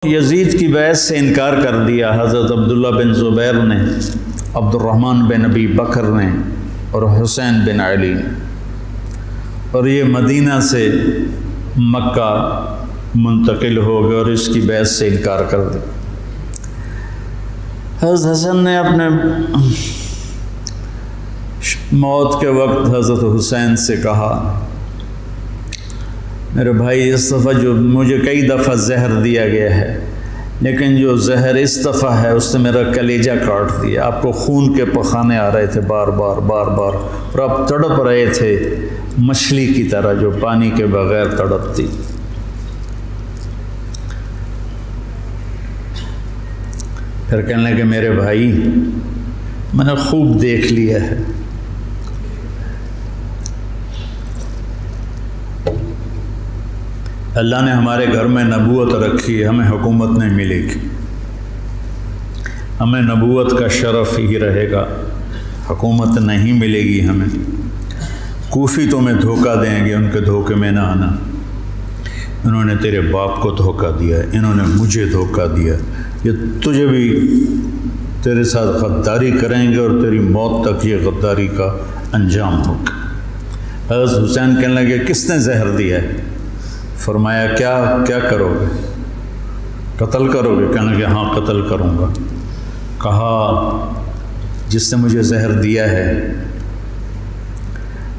یزید کی بیعت سے انکار کر دیا حضرت عبداللہ بن زبیر نے، عبد الرحمن بن ابی بکر نے اور حسین بن علی نے، اور یہ مدینہ سے مکہ منتقل ہو گئے اور اس کی بیعت سے انکار کر دیا۔ حضرت حسن نے اپنے موت کے وقت حضرت حسین سے کہا، میرے بھائی اس دفعہ جو مجھے کئی دفعہ زہر دیا گیا ہے، لیکن جو زہر اس دفعہ ہے اس نے میرا کلیجہ کاٹ دیا۔ آپ کو خون کے پخانے آ رہے تھے بار بار اور آپ تڑپ رہے تھے مچھلی کی طرح جو پانی کے بغیر تڑپتی۔ پھر کہنے لگے میرے بھائی میں نے خوب دیکھ لیا ہے، اللہ نے ہمارے گھر میں نبوت رکھی ہے، ہمیں حکومت نہیں ملے گی، ہمیں نبوت کا شرف ہی رہے گا، حکومت نہیں ملے گی ہمیں۔ کوفی تمہیں دھوکہ دیں گے، ان کے دھوکے میں نہ آنا، انہوں نے تیرے باپ کو دھوکہ دیا، انہوں نے مجھے دھوکہ دیا، یہ تجھے بھی تیرے ساتھ غداری کریں گے اور تیری موت تک یہ غداری کا انجام ہوگا۔ حضرت حسین کہنے لگے کس نے زہر دیا ہے؟ فرمایا کیا کرو گے؟ قتل کرو گے؟ کہنے لگے ہاں قتل کروں گا۔ کہا جس نے مجھے زہر دیا ہے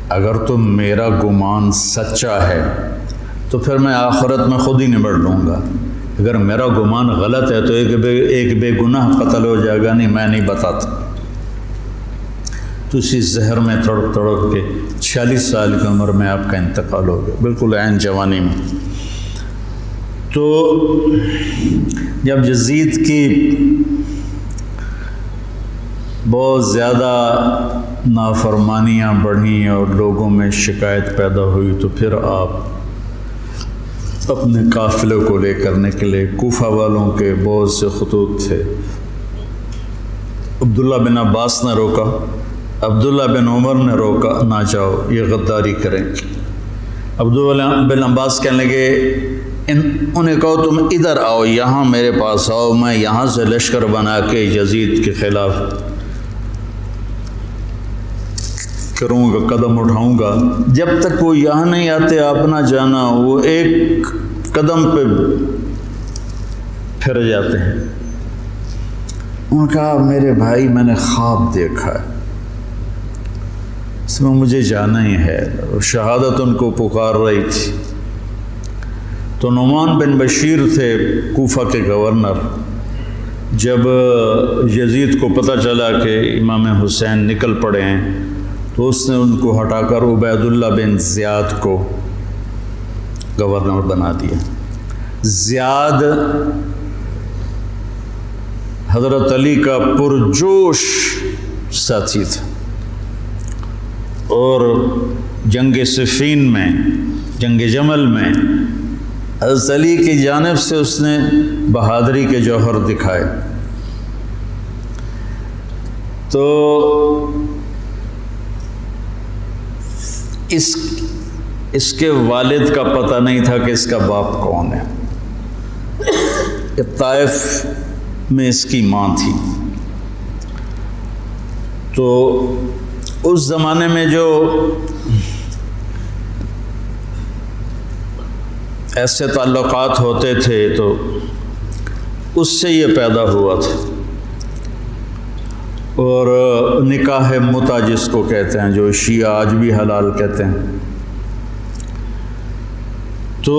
اگر تو میرا گمان سچا ہے تو پھر میں آخرت میں خود ہی نبڑ لوں گا، اگر میرا گمان غلط ہے تو ایک بے گناہ قتل ہو جائے گا، نہیں میں نہیں بتاتا۔ تو اسی زہر میں تڑپ کے 46 سال کی عمر میں آپ کا انتقال ہو گیا، بالکل عین جوانی میں۔ تو جب یزید کی بہت زیادہ نافرمانیاں بڑھیں اور لوگوں میں شکایت پیدا ہوئی تو پھر آپ اپنے قافلے کو لے کر نکلے۔ کوفہ والوں کے بہت سے خطوط تھے، عبداللہ بن عباس نے روکا، عبداللہ بن عمر نے روکا، نہ جاؤ یہ غداری کریں۔ عبداللہ بن عباس کہنے لگے انہیں کہو تم ادھر آؤ، یہاں میرے پاس آؤ، میں یہاں سے لشکر بنا کے یزید کے خلاف کروں گا، قدم اٹھاؤں گا۔ جب تک وہ یہاں نہیں آتے آپ نہ جانا، وہ ایک قدم پہ پھر جاتے ہیں۔ انہوں نے کہا میرے بھائی میں نے خواب دیکھا ہے، اس میں مجھے جانا ہی ہے، اور شہادت ان کو پکار رہی تھی۔ تو نعمان بن بشیر تھے کوفہ کے گورنر، جب یزید کو پتہ چلا کہ امام حسین نکل پڑے ہیں تو اس نے ان کو ہٹا کر عبید اللہ بن زیاد کو گورنر بنا دیا۔ زیاد حضرت علی کا پرجوش ساتھی تھا، اور جنگ صفین میں، جنگ جمل میں حضرت علی کی جانب سے اس نے بہادری کے جوہر دکھائے۔ تو اس کے والد کا پتہ نہیں تھا کہ اس کا باپ کون ہے، طائف میں اس کی ماں تھی۔ تو اس زمانے میں جو ایسے تعلقات ہوتے تھے تو اس سے یہ پیدا ہوا تھا، اور نکاح متع جس کو کہتے ہیں، جو شیعہ آج بھی حلال کہتے ہیں۔ تو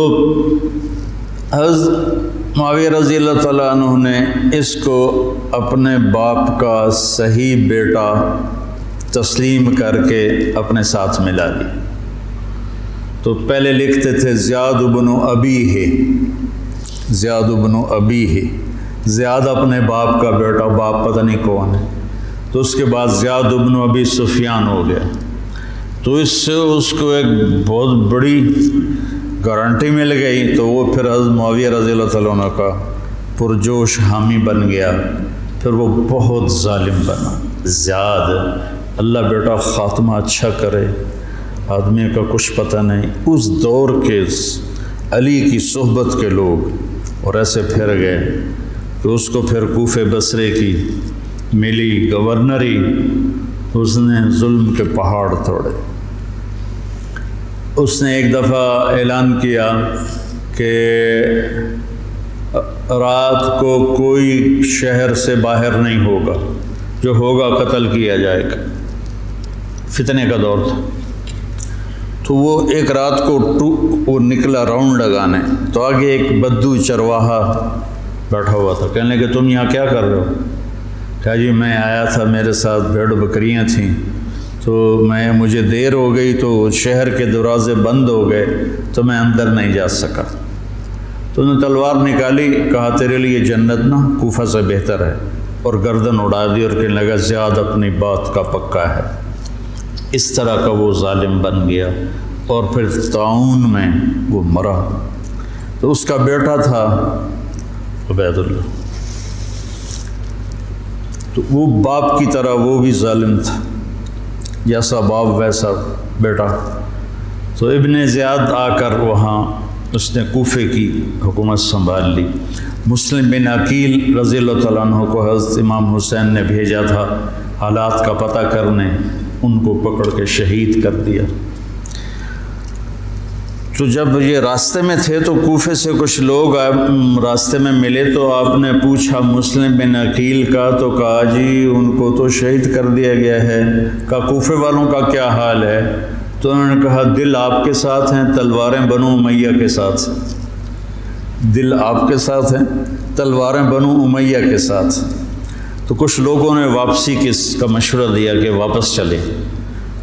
حضرت معاویہ رضی اللہ تعالیٰ عنہ نے اس کو اپنے باپ کا صحیح بیٹا تسلیم کر کے اپنے ساتھ ملا لی۔ تو پہلے لکھتے تھے زیاد بن ابیہ، زیاد بن ابیہ، زیاد اپنے باپ کا بیٹا، باپ پتہ نہیں کون ہے۔ تو اس کے بعد زیاد بن ابی سفیان ہو گیا، تو اس سے اس کو ایک بہت بڑی گارنٹی مل گئی، تو وہ پھر حضرت معاویہ رضی اللہ تعالیٰ عنہ کا پرجوش حامی بن گیا۔ پھر وہ بہت ظالم بنا زیاد۔ اللہ بیٹا خاتمہ اچھا کرے، آدمی کا کچھ پتہ نہیں۔ اس دور کے علی کی صحبت کے لوگ اور ایسے پھر گئے کہ اس کو پھر کوفے بصرے کی ملی گورنری، اس نے ظلم کے پہاڑ توڑے۔ اس نے ایک دفعہ اعلان کیا کہ رات کو کوئی شہر سے باہر نہیں ہوگا، جو ہوگا قتل کیا جائے گا۔ فتنے کا دور تھا، تو وہ ایک رات کو وہ نکلا راؤنڈ لگانے، تو آگے ایک بدو چرواہا بیٹھا ہوا تھا۔ کہنے لگے تم یہاں کیا کر رہے ہو؟ کہا جی میں آیا تھا، میرے ساتھ بھیڑ بکریاں تھیں، تو مجھے دیر ہو گئی تو شہر کے دروازے بند ہو گئے تو میں اندر نہیں جا سکا۔ تو انہوں نے تلوار نکالی، کہا تیرے لیے جنت نا کوفہ سے بہتر ہے، اور گردن اڑا دی اور کہنے لگا زیاد اپنی بات کا پکا ہے۔ اس طرح کا وہ ظالم بن گیا، اور پھر طاعون میں وہ مرا۔ تو اس کا بیٹا تھا عبید اللہ، تو وہ باپ کی طرح وہ بھی ظالم تھا، جیسا باپ ویسا بیٹا۔ تو ابن زیاد آ کر وہاں اس نے کوفے کی حکومت سنبھال لی۔ مسلم بن عقیل رضی اللہ تعالیٰ عنہ کو حضرت امام حسین نے بھیجا تھا حالات کا پتہ کرنے، ان کو پکڑ کے شہید کر دیا۔ تو جب یہ راستے میں تھے تو کوفے سے کچھ لوگ راستے میں ملے، تو آپ نے پوچھا مسلم بن عقیل کا، تو کہا جی ان کو تو شہید کر دیا گیا ہے۔ کہا کوفے والوں کا کیا حال ہے؟ تو انہوں نے کہا دل آپ کے ساتھ ہیں، تلواریں بنو امیہ کے ساتھ ہیں۔ دل آپ کے ساتھ ہیں، تلواریں بنو امیہ کے ساتھ۔ تو کچھ لوگوں نے واپسی کا مشورہ دیا کہ واپس چلے،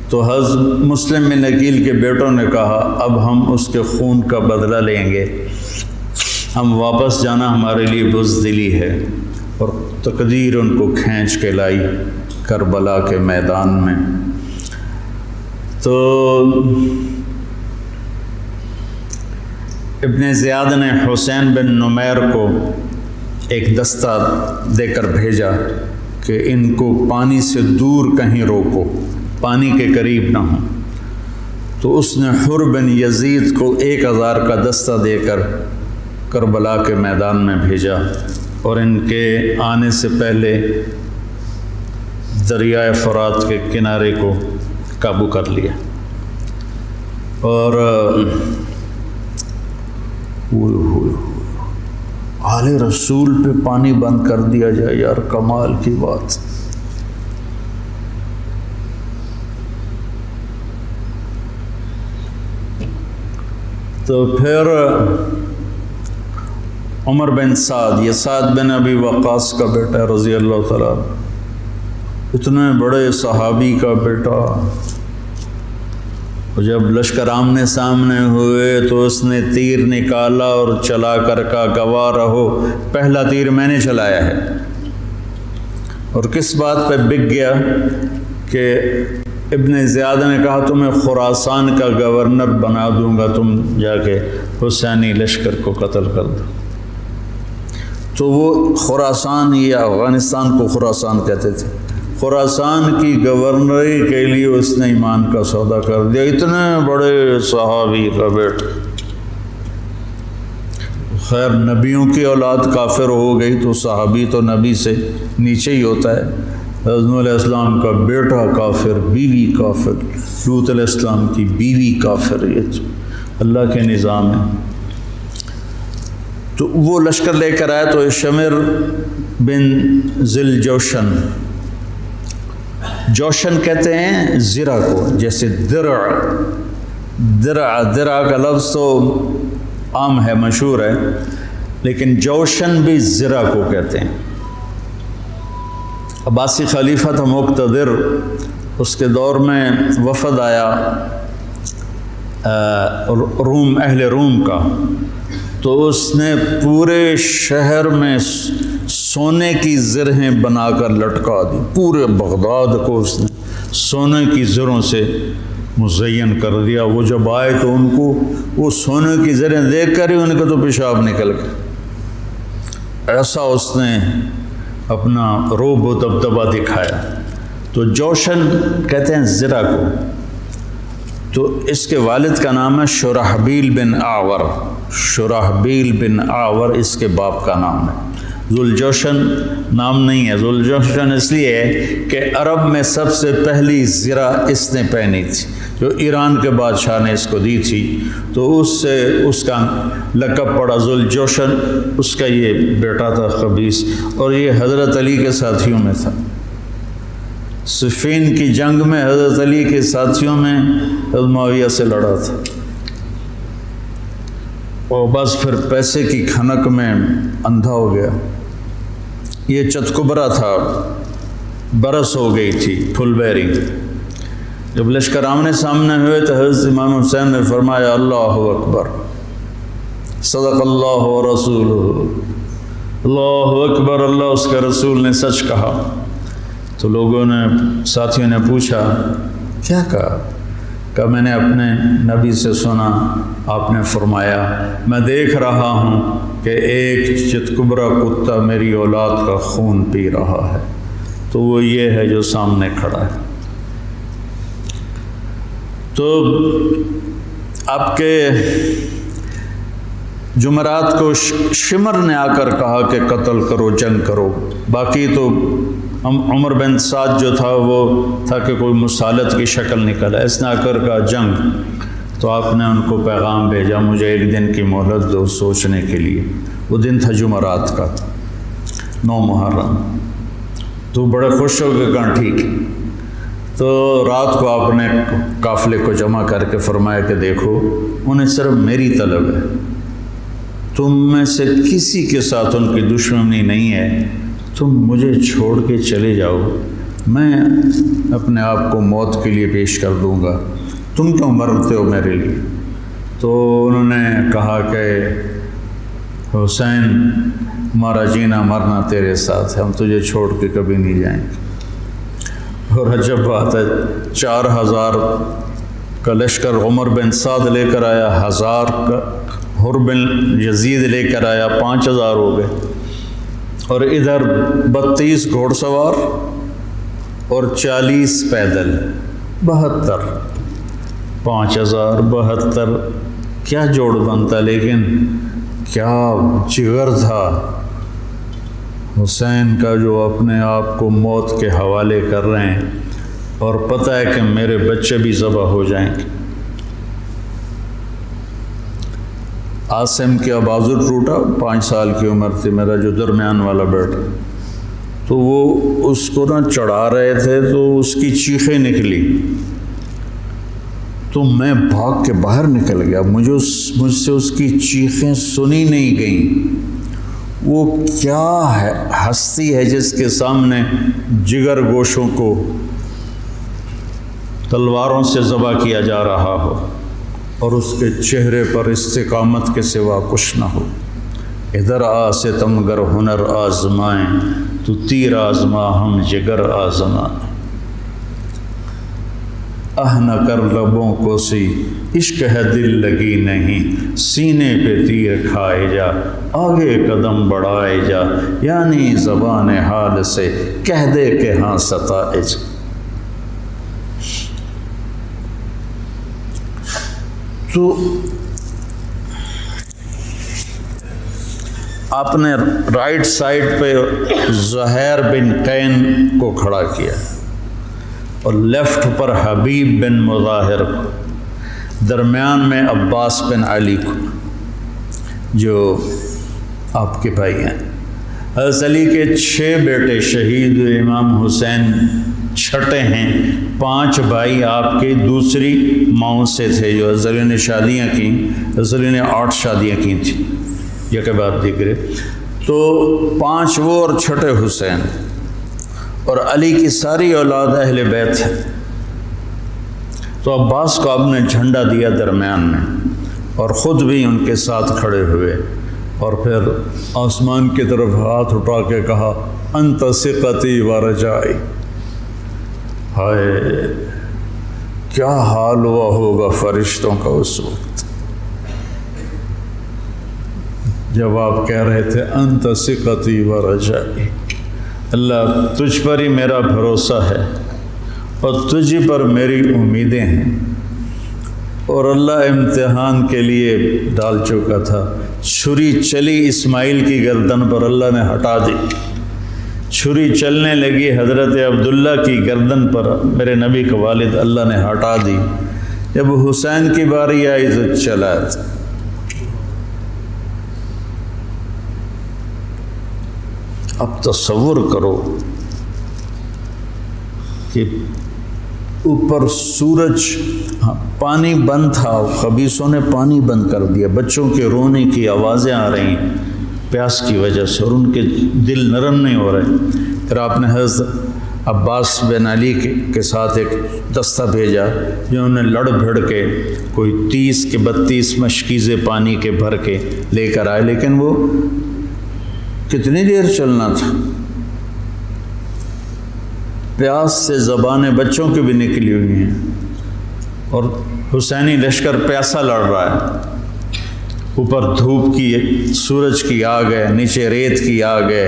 تو حضرت مسلم بن عقیل کے بیٹوں نے کہا اب ہم اس کے خون کا بدلہ لیں گے، ہم واپس جانا ہمارے لیے بزدلی ہے، اور تقدیر ان کو کھینچ کے لائی کربلا کے میدان میں۔ تو ابن زیاد نے حسین بن نمیر کو ایک دستہ دے کر بھیجا کہ ان کو پانی سے دور کہیں روکو، پانی کے قریب نہ ہوں۔ تو اس نے حر بن یزید کو 1000 کا دستہ دے کر کربلا کے میدان میں بھیجا، اور ان کے آنے سے پہلے دریائے فرات کے کنارے کو قابو کر لیا۔ اور آل رسول پہ پانی بند کر دیا جائے، یار کمال کی بات۔ تو پھر عمر بن سعد، یہ سعد بن ابی وقاص کا بیٹا رضی اللہ تعالیٰ، اتنے بڑے صحابی کا بیٹا، جب لشکر آمنے سامنے ہوئے تو اس نے تیر نکالا اور چلا کر کہا گواہ رہو پہلا تیر میں نے چلایا ہے۔ اور کس بات پہ بک گیا کہ ابن زیاد نے کہا تمہیں خراسان کا گورنر بنا دوں گا، تم جا کے حسینی لشکر کو قتل کر دو۔ تو وہ خراسان یا افغانستان کو خراسان کہتے تھے، خراسان کی گورنری کے لیے اس نے ایمان کا سودا کر دیا۔ اتنے بڑے صحابی کا بیٹا، خیر نبیوں کی اولاد کافر ہو گئی تو صحابی تو نبی سے نیچے ہی ہوتا ہے۔ حضرت علیہ السلام کا بیٹا کافر، بیوی کافر، لوط علیہ السلام کی بیوی کافر، یہ تو اللہ کے نظام ہے۔ تو وہ لشکر لے کر آیا تو شمر بن ذل جوشن، جوشن کہتے ہیں زرہ کو، جیسے درع کا لفظ تو عام ہے، مشہور ہے، لیکن جوشن بھی زرہ کو کہتے ہیں۔ عباسی خلیفہ تھا مقتدر، اس کے دور میں وفد آیا روم، اہل روم کا، تو اس نے پورے شہر میں سونے کی زرہیں بنا کر لٹکا دی، پورے بغداد کو اس نے سونے کی زروں سے مزین کر دیا۔ وہ جب آئے تو ان کو وہ سونے کی زریں دیکھ کر ہی ان کا تو پیشاب نکل گیا، ایسا اس نے اپنا روب و دبدبہ دکھایا۔ تو جوشن کہتے ہیں زرہ کو۔ تو اس کے والد کا نام ہے شرحبیل بن اعور، شرحبیل بن آور اس کے باپ کا نام ہے۔ ذوالجوشن نام نہیں ہے، ذوالجوشن اس لیے ہے کہ عرب میں سب سے پہلی زرہ اس نے پہنی تھی، جو ایران کے بادشاہ نے اس کو دی تھی، تو اس سے اس کا لقب پڑا ذوالجوشن۔ اس کا یہ بیٹا تھا قبیس، اور یہ حضرت علی کے ساتھیوں میں تھا۔ صفین کی جنگ میں حضرت علی کے ساتھیوں میں حضرت معاویہ سے لڑا تھا، اور بس پھر پیسے کی کھنک میں اندھا ہو گیا۔ یہ چتکبرا تھا، برس ہو گئی تھی، پھل بیری۔ جب لشکر آمنے سامنے ہوئے تو حضرت امام حسین نے فرمایا اللہ اکبر، صدق اللہ و رسولہ، اللہ اکبر، اللہ اس کے رسول نے سچ کہا۔ تو لوگوں نے، ساتھیوں نے پوچھا کیا کہا میں نے اپنے نبی سے سنا، آپ نے فرمایا میں دیکھ رہا ہوں کہ ایک چتکبرا کتا میری اولاد کا خون پی رہا ہے، تو وہ یہ ہے جو سامنے کھڑا ہے۔ تو آپ کے جمعرات کو شمر نے آ کر کہا کہ قتل کرو، جنگ کرو۔ باقی تو عمر بن سعد جو تھا وہ تھا کہ کوئی مسالت کی شکل نکلا، اس نے آ کر کہا جنگ۔ تو آپ نے ان کو پیغام بھیجا مجھے ایک دن کی مہلت دو سوچنے کے لیے۔ وہ دن تھا جمعرات کا، 9 محرم۔ تو بڑے خوش ہو کے کہا ٹھیک۔ تو رات کو آپ نے قافلے کو جمع کر کے فرمایا کہ دیکھو انہیں صرف میری طلب ہے، تم میں سے کسی کے ساتھ ان کی دشمنی نہیں ہے، تم مجھے چھوڑ کے چلے جاؤ، میں اپنے آپ کو موت کے لیے پیش کر دوں گا، تم کیوں مرتے ہو میرے لیے؟ تو انہوں نے کہا کہ حسین ہمارا جینا مرنا تیرے ساتھ ہے، ہم تجھے چھوڑ کے کبھی نہیں جائیں گے۔ اور عجب بات ہے، 4000 کا لشکر عمر بن سعد لے کر آیا، 1000 کا حر بن یزید لے کر آیا، 5000 ہو گئے، اور ادھر 32 گھوڑ سوار اور 40 پیدل، 72، 5000 72، کیا جوڑ بنتا، لیکن کیا جگر تھا حسین کا جو اپنے آپ کو موت کے حوالے کر رہے ہیں، اور پتہ ہے کہ میرے بچے بھی ذبح ہو جائیں گے۔ عاصم کا بازو ٹوٹا، 5 سال کی عمر تھی، میرا جو درمیان والا بیٹا، تو وہ اس کو نہ چڑھا رہے تھے تو اس کی چیخیں نکلی، تو میں بھاگ کے باہر نکل گیا، مجھ سے اس کی چیخیں سنی نہیں گئیں۔ وہ کیا ہے ہستی ہے جس کے سامنے جگر گوشوں کو تلواروں سے ذبح کیا جا رہا ہو، اور اس کے چہرے پر استقامت کے سوا کچھ نہ ہو۔ ادھر آ ستمگر ہنر آزمائیں، تو تیر آزما ہم جگر آزمائیں، نہ کر لبوں کو سی عشق ہے دل لگی نہیں، سینے پہ تیر کھائے جا آگے قدم بڑھائے جا، یعنی زبان حال سے کہہ دے کہ ہاں ستائے جا۔ تو آپ نے رائٹ سائڈ پہ زہیر بن قین کو کھڑا کیا، اور لیفٹ پر حبیب بن مظاہر کو، درمیان میں عباس بن علی کو، جو آپ کے بھائی ہیں۔ حضرت علی کے 6 بیٹے شہید ہوئے، امام حسین چھٹے ہیں، 5 بھائی آپ کے دوسری ماؤں سے تھے، جو حضرت علی نے شادیاں کیں، حضرت علی نے 8 شادیاں کی تھیں، یہ کہ بات دیکھ رہے، تو 5 وہ اور چھٹے حسین، اور علی کی ساری اولاد اہل بیت ہے۔ تو عباس کو آپ نے جھنڈا دیا درمیان میں، اور خود بھی ان کے ساتھ کھڑے ہوئے، اور پھر آسمان کی طرف ہاتھ اٹھا کے کہا انت ثقتی و رجائی۔ ہائے کیا حال ہوا ہوگا فرشتوں کا اس وقت جب آپ کہہ رہے تھے انت ثقتی و رجائی، اللہ تجھ پر ہی میرا بھروسہ ہے اور تجھ پر میری امیدیں ہیں۔ اور اللہ امتحان کے لیے ڈال چکا تھا۔ چھری چلی اسماعیل کی گردن پر، اللہ نے ہٹا دی۔ چھری چلنے لگی حضرت عبداللہ کی گردن پر، میرے نبی کا والد، اللہ نے ہٹا دی۔ جب حسین کی باری آئی تو چلا تھا۔ اب تصور کرو کہ اوپر سورج، پانی بند تھا، خبیثوں نے پانی بند کر دیا، بچوں کے رونے کی آوازیں آ رہی ہیں پیاس کی وجہ سے، اور ان کے دل نرم نہیں ہو رہے۔ پھر آپ نے حضرت عباس بن علی کے ساتھ ایک دستہ بھیجا، جنہوں نے لڑ بھڑ کے کوئی 30 کے 32 مشکیزیں پانی کے بھر کے لے کر آئے، لیکن وہ کتنی دیر چلنا تھا؟ پیاس سے زبانیں بچوں کی بھی نکلی ہوئی ہیں، اور حسینی لشکر پیاسا لڑ رہا ہے۔ اوپر دھوپ کی، سورج کی آگ ہے، نیچے ریت کی آگ ہے،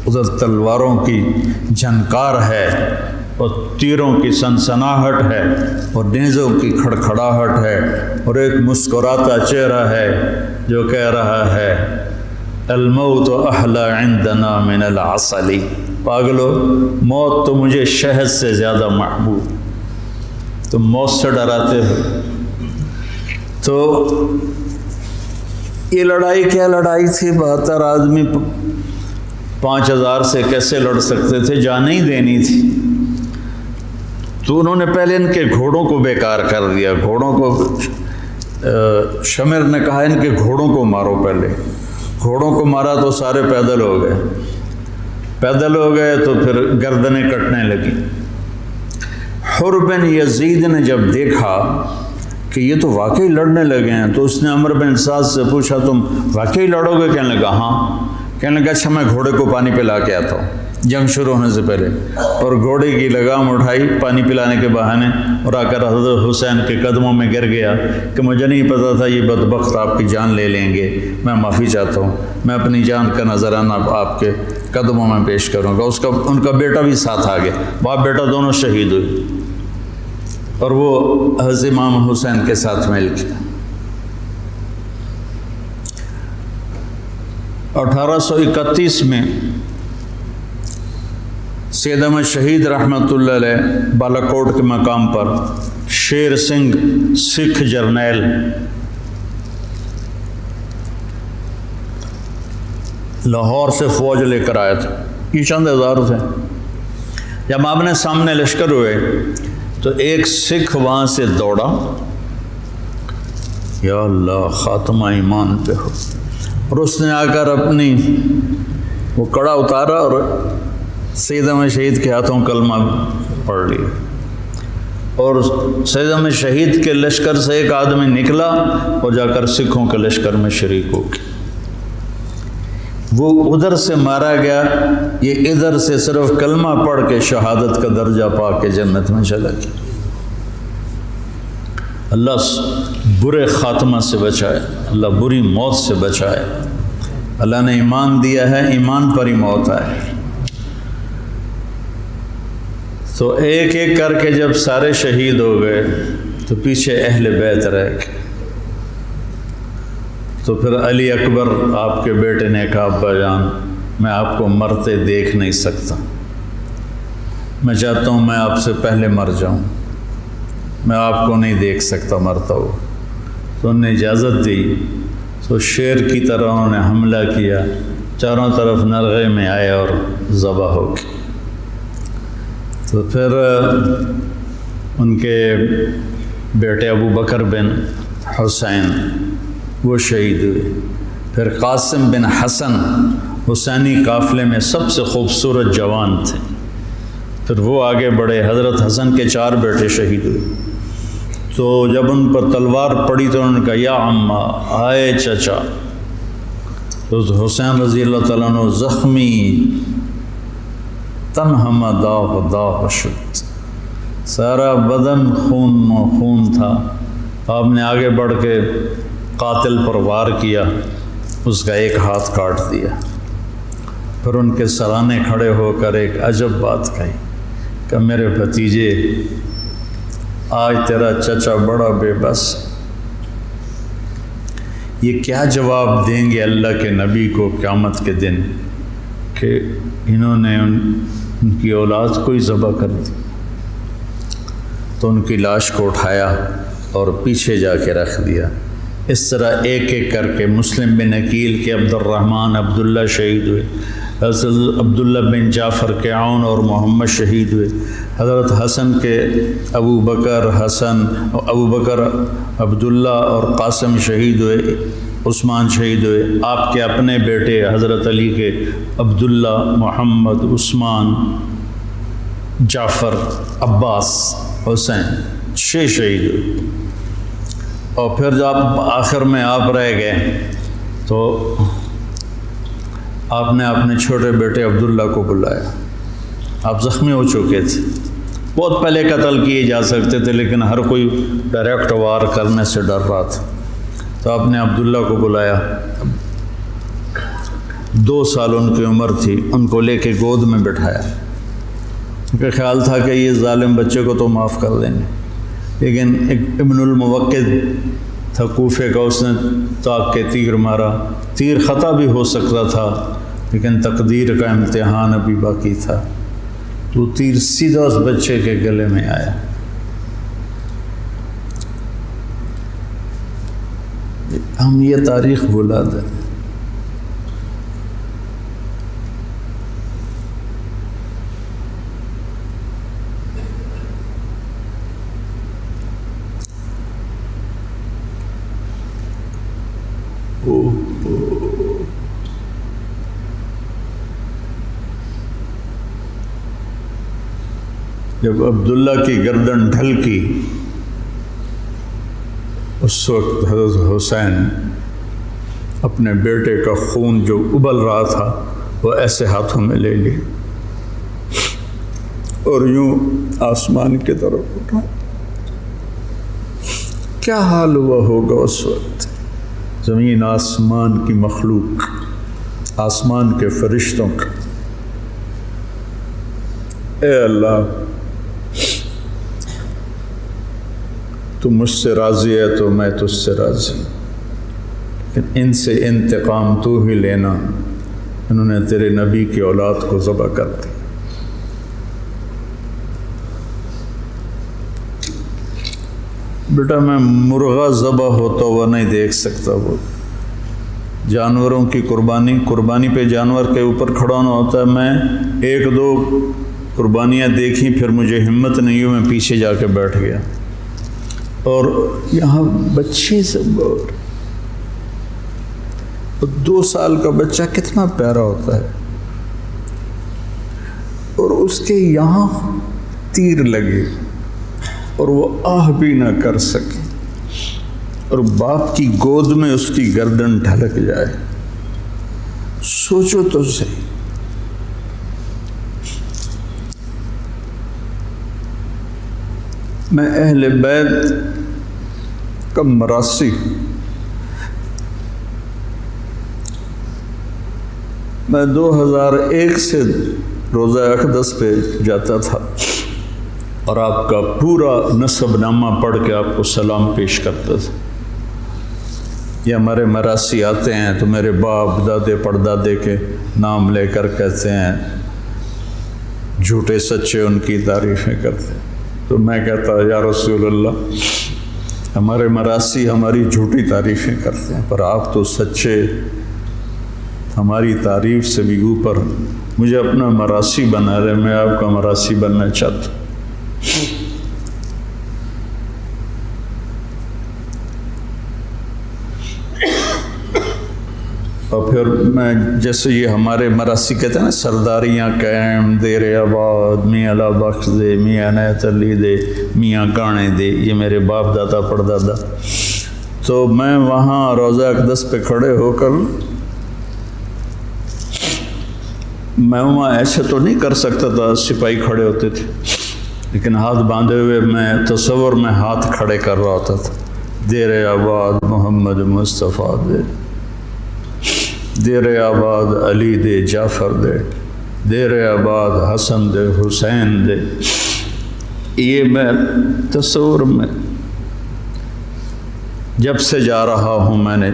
ادھر تلواروں کی جھنکار ہے، اور تیروں کی سنسناہٹ ہے، اور نیزوں کی کھڑکھڑاہٹ ہے، اور ایک مسکراتا چہرہ ہے جو کہہ رہا ہے الموت احلی عندنا من العسل، پاگلو موت تو مجھے شہد سے زیادہ محبوب، تم موت سے ڈراتے ہو۔ تو یہ لڑائی کیا لڑائی تھی؟ 72 آدمی 5000 سے کیسے لڑ سکتے تھے؟ جانیں ہی دینی تھی۔ تو انہوں نے پہلے ان کے گھوڑوں کو بیکار کر دیا، گھوڑوں کو، شمر نے کہا ان کے گھوڑوں کو مارو۔ پہلے گھوڑوں کو مارا تو سارے پیدل ہو گئے، پیدل ہو گئے تو پھر گردنیں کٹنے لگی۔ حر بن یزید نے جب دیکھا کہ یہ تو واقعی لڑنے لگے ہیں، تو اس نے عمر بن سعد سے پوچھا تم واقعی لڑو گے؟ کہنے لگا ہاں۔ کہنے لگا اچھا میں گھوڑے کو پانی پلا کے آتا ہوں جنگ شروع ہونے سے پہلے، اور گھوڑے کی لگام اٹھائی پانی پلانے کے بہانے، اور آ کر حضرت حسین کے قدموں میں گر گیا کہ مجھے نہیں پتا تھا یہ بدبخت آپ کی جان لے لیں گے، میں معافی چاہتا ہوں، میں اپنی جان کا نذرانہ آپ کے قدموں میں پیش کروں گا۔ ان کا بیٹا بھی ساتھ آ گیا، باپ بیٹا دونوں شہید ہوئے، اور وہ حضرت امام حسین کے ساتھ مل گیا۔ 1831 میں سید احمد شہید رحمۃ اللہ علیہ بالاکوٹ کے مقام پر شیر سنگھ سکھ جرنیل لاہور سے فوج لے کر آئے تھے، یہ چند ہزار تھے۔ جب آمنے سامنے لشکر ہوئے تو ایک سکھ وہاں سے دوڑا، یا اللہ خاتمہ ایمان پہ ہو، اور اس نے آ کر اپنی وہ کڑا اتارا اور سید احمد شہید کے ہاتھوں کلمہ پڑھ لیا، اور سید احمد شہید کے لشکر سے ایک آدمی نکلا اور جا کر سکھوں کے لشکر میں شریک ہو گیا۔ وہ ادھر سے مارا گیا، یہ ادھر سے صرف کلمہ پڑھ کے شہادت کا درجہ پا کے جنت میں چلا گیا۔ اللہ برے خاتمہ سے بچائے، اللہ بری موت سے بچائے۔ اللہ نے ایمان دیا ہے، ایمان پر ہی موت آئے۔ تو ایک ایک کر کے جب سارے شہید ہو گئے تو پیچھے اہل بیت رہ گئے۔ تو پھر علی اکبر آپ کے بیٹے نے کہا ابا جان میں آپ کو مرتے دیکھ نہیں سکتا، میں چاہتا ہوں میں آپ سے پہلے مر جاؤں، میں آپ کو نہیں دیکھ سکتا مرتا ہو۔ تو انہوں نے اجازت دی، تو شیر کی طرح انہوں نے حملہ کیا، چاروں طرف نرغے میں آئے اور ذبح ہو گئے۔ تو پھر ان کے بیٹے ابو بکر بن حسین وہ شہید ہوئے۔ پھر قاسم بن حسن حسینی قافلے میں سب سے خوبصورت جوان تھے، پھر وہ آگے بڑھے، حضرت حسن کے 4 بیٹے شہید ہوئے۔ تو جب ان پر تلوار پڑی تو انہوں نے کہا یا عمّا، آئے چچا۔ تو حسین رضی اللہ تعالیٰ عنہ زخمی تنہم داغ داغ شد، سارا بدن خون و خون تھا۔ آپ نے آگے بڑھ کے قاتل پر وار کیا، اس کا ایک ہاتھ کاٹ دیا۔ پھر ان کے سرانے کھڑے ہو کر ایک عجب بات کہی کہ میرے بھتیجے آج تیرا چچا بڑا بے بس، یہ کیا جواب دیں گے اللہ کے نبی کو قیامت کے دن کہ انہوں نے ان کی اولاد کو ہی ذبح کر دی؟ تو ان کی لاش کو اٹھایا اور پیچھے جا کے رکھ دیا۔ اس طرح ایک ایک کر کے مسلم بن عقیل کے عبد الرحمن عبداللہ شہید ہوئے، حضرت عبداللہ بن جعفر کے عون اور محمد شہید ہوئے، حضرت حسن کے ابو بکر عبداللہ اور قاسم شہید ہوئے، عثمان شہید ہوئے، آپ کے اپنے بیٹے حضرت علی کے عبداللہ، محمد، عثمان، جعفر، عباس، حسین 6 شہید ہوئے۔ اور پھر جب آخر میں آپ رہ گئے تو آپ نے اپنے چھوٹے بیٹے عبداللہ کو بلایا۔ آپ زخمی ہو چکے تھے، بہت پہلے قتل کیے جا سکتے تھے لیکن ہر کوئی ڈائریکٹ وار کرنے سے ڈر رہا تھا، تو آپ نے عبداللہ کو بلایا۔ 2 سال ان کی عمر تھی، ان کو لے کے گود میں بٹھایا، کیونکہ خیال تھا کہ یہ ظالم بچے کو تو معاف کر دیں گے، لیکن ایک ابن الموقد تھا کوفے کا، اس نے طاق کے تیر مارا۔ تیر خطا بھی ہو سکتا تھا لیکن تقدیر کا امتحان ابھی باقی تھا، تو تیر سیدھا اس بچے کے گلے میں آیا۔ ہم یہ تاریخ بھلا دیں۔ جب عبداللہ کی گردن ڈھلکی، اس وقت حضرت حسین اپنے بیٹے کا خون جو ابل رہا تھا وہ ایسے ہاتھوں میں لے لی اور یوں آسمان کی طرف اٹھا۔ کیا حال ہوا ہوگا اس وقت زمین آسمان کی مخلوق، آسمان کے فرشتوں کا۔ اے اللہ، تو مجھ سے راضی ہے تو میں تجھ سے راضی، لیکن ان سے انتقام تو ہی لینا، انہوں نے تیرے نبی کی اولاد کو ذبح کر دی۔ بیٹا میں مرغا ذبح ہوتا ہوا نہیں دیکھ سکتا، وہ جانوروں کی قربانی پہ جانور کے اوپر کھڑا ہونا ہوتا ہے۔ میں 1-2 قربانیاں دیکھیں، پھر مجھے ہمت نہیں ہوئی، میں پیچھے جا کے بیٹھ گیا۔ اور یہاں بچے سے 2 سال کا بچہ کتنا پیارا ہوتا ہے، اور اس کے یہاں تیر لگے اور وہ آہ بھی نہ کر سکے، اور باپ کی گود میں اس کی گردن ڈھلک جائے۔ سوچو تو صحیح۔ میں اہل بیت کا مراسی، میں 2001 سے روزہ اقدس پہ جاتا تھا اور آپ کا پورا نسب نامہ پڑھ کے آپ کو سلام پیش کرتا تھا۔ یہ ہمارے مراسی آتے ہیں تو میرے باپ دادے پردادے کے نام لے کر کہتے ہیں، جھوٹے سچے ان کی تعریفیں کرتے ہیں۔ تو میں کہتا یا رسول اللہ، ہمارے مراسی ہماری جھوٹی تعریفیں کرتے ہیں، پر آپ تو سچے، ہماری تعریف سے بھی اوپر، مجھے اپنا مراسی بنا رہے، میں آپ کا مراسی بننا چاہتا ہوں۔ اور پھر میں جیسے یہ ہمارے مراسی کہتے ہیں نا، سرداریاں قائم، دیر آباد، میاں اللہ بخش دے، میاں عنایت علی دے، میاں گانے دے، یہ میرے باپ دادا پردادا۔ تو میں وہاں روزہ اقدس پہ کھڑے ہو کر، میں وہاں ایسے تو نہیں کر سکتا تھا، سپاہی کھڑے ہوتے تھے، لیکن ہاتھ باندھے ہوئے میں تصور میں ہاتھ کھڑے کر رہا ہوتا تھا۔ دیر آباد محمد مصطفیٰ دے، دیر آباد علی دے جعفر دے، دیر آباد حسن دے حسین دے۔ یہ میں تصور میں جب سے جا رہا ہوں، میں نے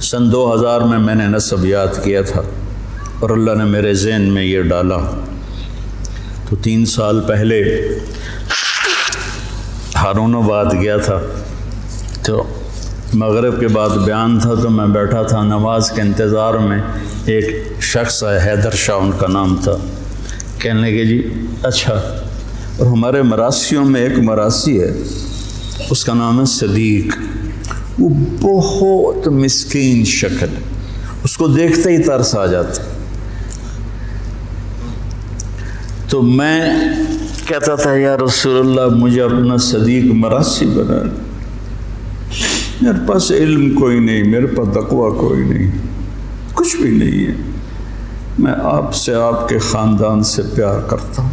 سن 2000 میں نے نسب یاد کیا تھا اور اللہ نے میرے ذہن میں یہ ڈالا، تو 3 سال پہلے ہارون آباد گیا تھا، تو مغرب کے بعد بیان تھا، تو میں بیٹھا تھا نماز کے انتظار میں، ایک شخص ہے حیدر شاہ ان کا نام تھا، کہنے لگے جی اچھا، اور ہمارے مراسیوں میں ایک مراسی ہے اس کا نام ہے صدیق، وہ بہت مسکین شکل، اس کو دیکھتے ہی ترس آ جاتا، تو میں کہتا تھا یا رسول اللہ مجھے اپنا صدیق مراسی بنا، میرے پاس علم کوئی نہیں، میرے پاس تقویٰ کوئی نہیں، کچھ بھی نہیں ہے، میں آپ سے آپ کے خاندان سے پیار کرتا ہوں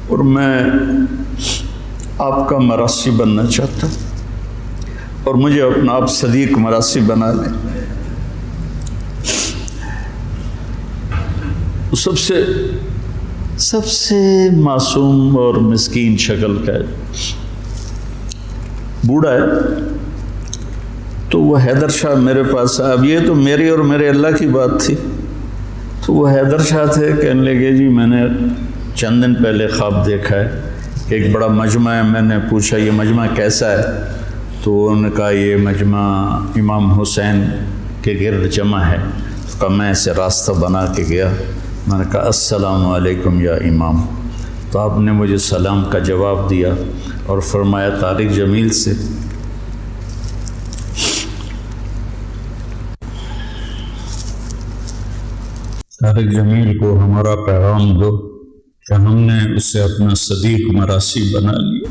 اور میں آپ کا مراسی بننا چاہتا ہوں اور مجھے اپنا آپ صدیق مراسی بنا لیں۔ سب سے معصوم اور مسکین شکل کا ہے، بوڑھا ہے، تو وہ حیدر شاہ میرے پاس، اب یہ تو میری اور میرے اللہ کی بات تھی، تو وہ حیدر شاہ تھے، کہنے لگے جی میں نے چند دن پہلے خواب دیکھا ہے کہ ایک بڑا مجمع ہے، میں نے پوچھا یہ مجمع کیسا ہے، تو انہوں نے کہا یہ مجمع امام حسین کے گرد جمع ہے، تو کہا میں اسے راستہ بنا کے گیا، میں نے کہا السلام علیکم یا امام، تو آپ نے مجھے سلام کا جواب دیا اور فرمایا طارق جمیل سے طارق جمیل کو ہمارا پیغام دو کہ ہم نے اسے اپنا صدیق مراسی بنا لیا۔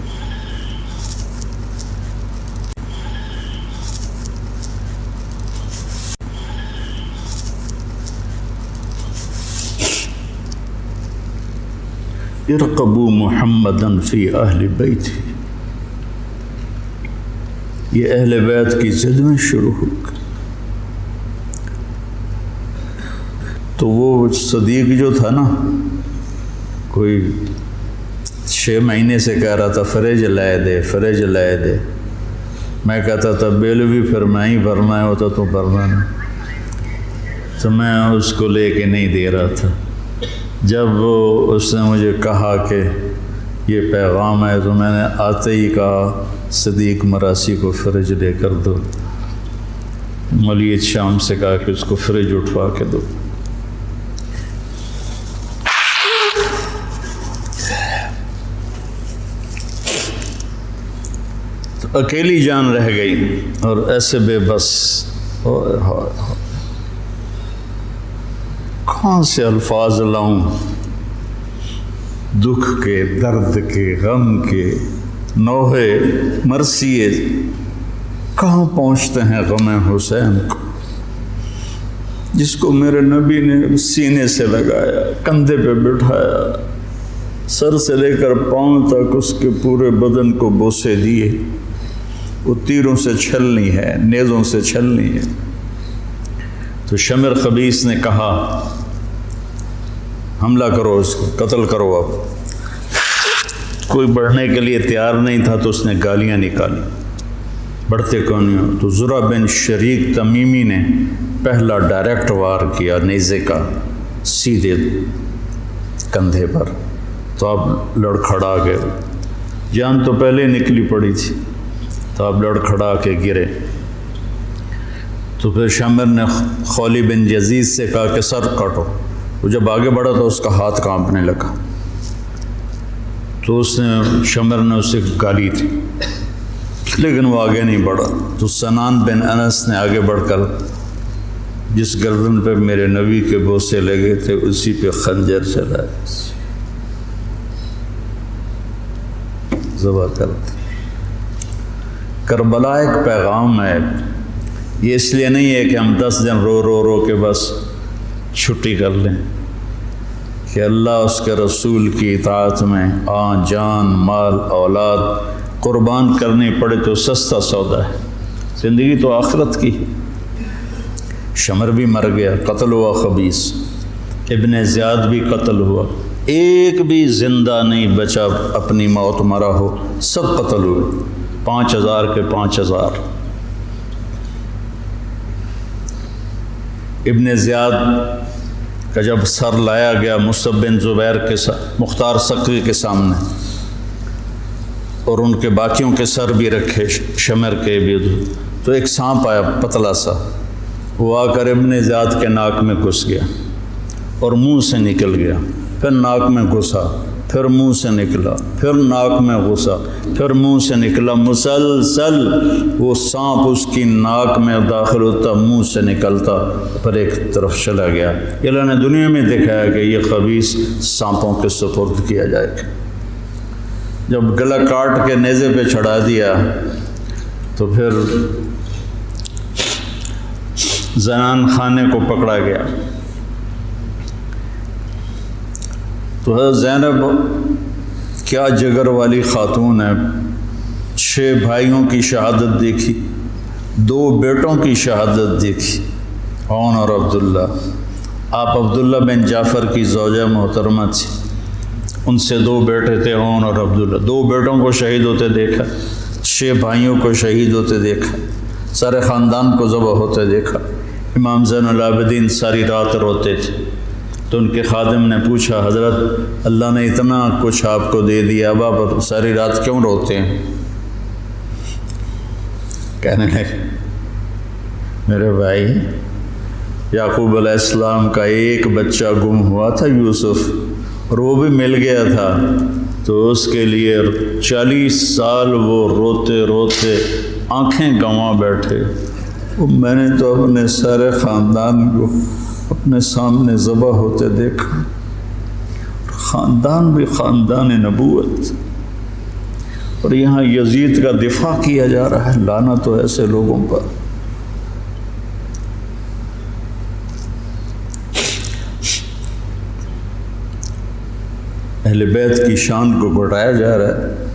ارقبوا محمدًا فی اہل بیتہ، یہ اہل بیت کی ضد میں شروع ہو گئی، تو وہ صدیق جو تھا نا، کوئی 6 مہینے سے کہہ رہا تھا فریج لائے دے، فریج لائے دے، میں کہتا تھا بیل بھی پھر میں ہی بھرنا ہوتا تو بھرنا نہیں، تو میں اس کو لے کے نہیں دے رہا تھا، جب اس نے مجھے کہا کہ یہ پیغام ہے تو میں نے آتے ہی کہا صدیق مراسی کو فریج دے کر دو، مولوی شام سے کہا کہ اس کو فریج اٹھوا کے دو، اکیلی جان رہ گئی اور ایسے بے بس، کہاں سے الفاظ لاؤں، دکھ کے، درد کے، غم کے، نوحے مرثیے کہاں پہنچتے ہیں غم حسین کو، جس کو میرے نبی نے سینے سے لگایا، کندھے پہ بٹھایا، سر سے لے کر پاؤں تک اس کے پورے بدن کو بوسے دیے، وہ تیروں سے چھلنی ہے، نیزوں سے چھلنی ہے، تو شمر خبیث نے کہا حملہ کرو، اس کو قتل کرو، اب کوئی بڑھنے کے لیے تیار نہیں تھا تو اس نے گالیاں نکالی، بڑھتے کون نہیں ہو، تو زرع بن شریک تمیمی نے پہلا ڈائریکٹ وار کیا نیزے کا سیدھے کندھے پر، تو آپ لڑکھڑا گئے، جان تو پہلے نکلی پڑی تھی، تو آپ لڑکھڑا کے گرے، تو پھر شمر نے خولی بن یزید سے کہا کہ سر کاٹو، وہ جب آگے بڑھا تو اس کا ہاتھ کانپنے لگا، تو اس نے شمر نے اسے گالی تھی لیکن وہ آگے نہیں بڑھا، تو سنان بن انس نے آگے بڑھ کر جس گردن پہ میرے نبی کے بوسے لگے تھے اسی پہ خنجر چلایا، ذبح کر دی۔ کربلا ایک پیغام ہے، یہ اس لیے نہیں ہے کہ ہم 10 دن رو رو رو کے بس چھٹی کر لیں، کہ اللہ اس کے رسول کی اطاعت میں جان مال اولاد قربان کرنی پڑے تو سستا سودا ہے، زندگی تو آخرت کی ہے۔ شمر بھی مر گیا، قتل ہوا خبیث، ابن زیاد بھی قتل ہوا، ایک بھی زندہ نہیں بچا اپنی موت مرا ہو، سب قتل ہوئے، 5000 کے 5000۔ ابن زیاد کا جب سر لایا گیا مصعب بن زبیر کے مختار ثقفی کے سامنے، اور ان کے باقیوں کے سر بھی رکھے شمر کے بھی، تو ایک سانپ آیا پتلا سا، وہ آ کر ابن زیاد کے ناک میں گھس گیا اور منہ سے نکل گیا، پھر ناک میں گھسا، پھر منہ سے نکلا، پھر ناک میں گھسا، پھر منہ سے نکلا، مسلسل وہ سانپ اس کی ناک میں داخل ہوتا، منہ سے نکلتا، پھر ایک طرف چلا گیا۔ اللہ نے دنیا میں دکھایا کہ یہ خبیث سانپوں کے سپرد کیا جائے گا۔ جب گلا کاٹ کے نیزے پہ چڑھا دیا تو پھر زنان خانے کو پکڑا گیا۔ تو حضرت زینب کیا جگر والی خاتون ہے، 6 بھائیوں کی شہادت دیکھی، 2 بیٹوں کی شہادت دیکھی، عون اور عبداللہ۔ آپ عبداللہ بن جعفر کی زوجہ محترمہ تھی، ان سے 2 بیٹے تھے، عون اور عبداللہ۔ 2 بیٹوں کو شہید ہوتے دیکھا، 6 بھائیوں کو شہید ہوتے دیکھا، سارے خاندان کو ذبح ہوتے دیکھا۔ امام زین العابدین ساری رات روتے تھے، تو ان کے خادم نے پوچھا، حضرت اللہ نے اتنا کچھ آپ کو دے دیا، اب آپ ساری رات کیوں روتے ہیں؟ کہنے لگے، میرے بھائی یعقوب علیہ السلام کا ایک بچہ گم ہوا تھا، یوسف، اور وہ بھی مل گیا تھا، تو اس کے لیے 40 سال وہ روتے روتے آنکھیں گنوا بیٹھے۔ میں نے تو اپنے سارے خاندان کو اپنے سامنے ذبح ہوتے دیکھا، خاندان بھی خاندان نبوت، اور یہاں یزید کا دفاع کیا جا رہا ہے۔ لعنت ہو ایسے لوگوں پر۔ اہل بیت کی شان کو گھٹایا جا رہا ہے۔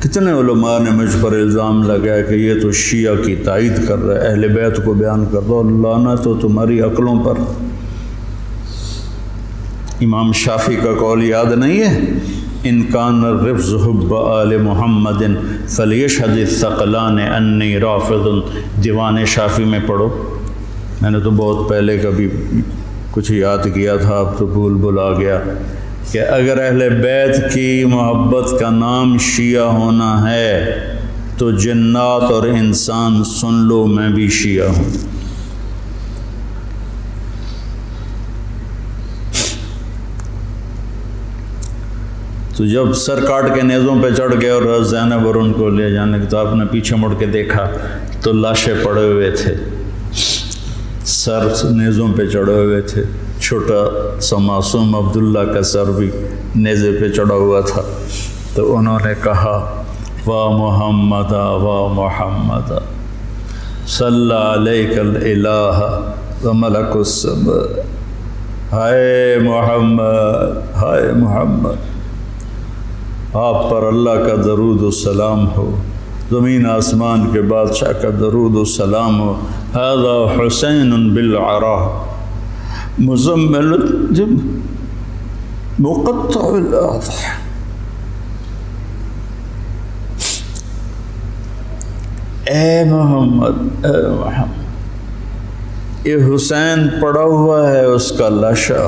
کتنے علماء نے مجھ پر الزام لگایا کہ یہ تو شیعہ کی تائید کر رہا ہے، اہل بیت کو بیان کر دو، لعنت تو تمہاری عقلوں پر۔ امام شافعی کا قول یاد نہیں ہے؟ ان کان الرفض حب آل محمد فلیشہد الثقلان انی رافض، دیوان شافعی میں پڑھو۔ میں نے تو بہت پہلے کبھی کچھ یاد کیا تھا، اب تو بھول آ گیا کہ اگر اہل بیت کی محبت کا نام شیعہ ہونا ہے تو جنات اور انسان سن لو، میں بھی شیعہ ہوں۔ تو جب سر کاٹ کے نیزوں پہ چڑھ گئے اور زینب اور ان کو لے جانے کے، تو آپ نے پیچھے مڑ کے دیکھا تو لاشیں پڑے ہوئے تھے، سر نیزوں پہ چڑھے ہوئے تھے، چھوٹا سا معصوم عبداللہ کا سر بھی نیزے پہ چڑھا ہوا تھا۔ تو انہوں نے کہا، وا محمد وا محمد صلی علیک الالہ و ملک السماء، ہائے محمد، ہائے محمد، آپ پر اللہ کا درود و سلام ہو، زمین آسمان کے بادشاہ کا درود و سلام ہو۔ ھذا حسین بالعراء مزمل الجب مقطع الاضحى، اے محمد، اے محمد، یہ حسین پڑا ہوا ہے، اس کا لاشا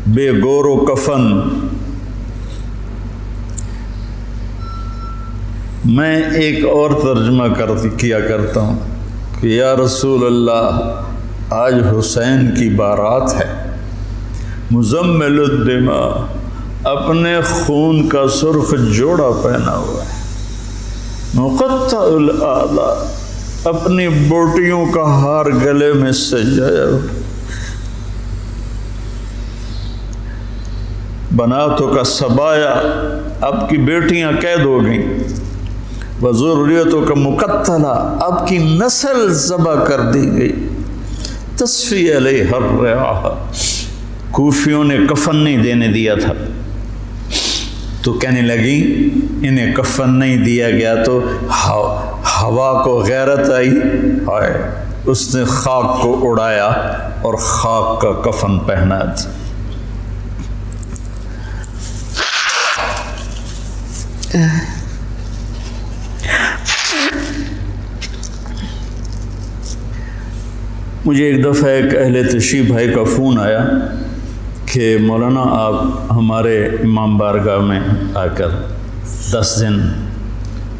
بے گور و کفن۔ میں ایک اور ترجمہ کیا کرتا ہوں کہ یا رسول اللہ، آج حسین کی بارات ہے، مزمل الدماء، اپنے خون کا سرخ جوڑا پہنا ہوا ہے، مقطع الاعضاء، اپنی بوٹیوں کا ہار گلے میں سجایا ہوا، بناتوں کا سبایا، آپ کی بیٹیاں قید ہو گئیں، وذریتوں کا مقتلہ، آپ کی نسل ذبح کر دی گئی، تصفی علیہ الرعاہ، کوفیوں نے کفن نہیں دینے دیا تھا، تو کہنے لگی انہیں کفن نہیں دیا گیا تو ہوا کو غیرت آئی، ہائے، اس نے خاک کو اڑایا اور خاک کا کفن پہنا دیا۔ مجھے ایک دفعہ ایک اہل تشریف بھائی کا فون آیا کہ مولانا آپ ہمارے امام بارگاہ میں آ کر 10 دن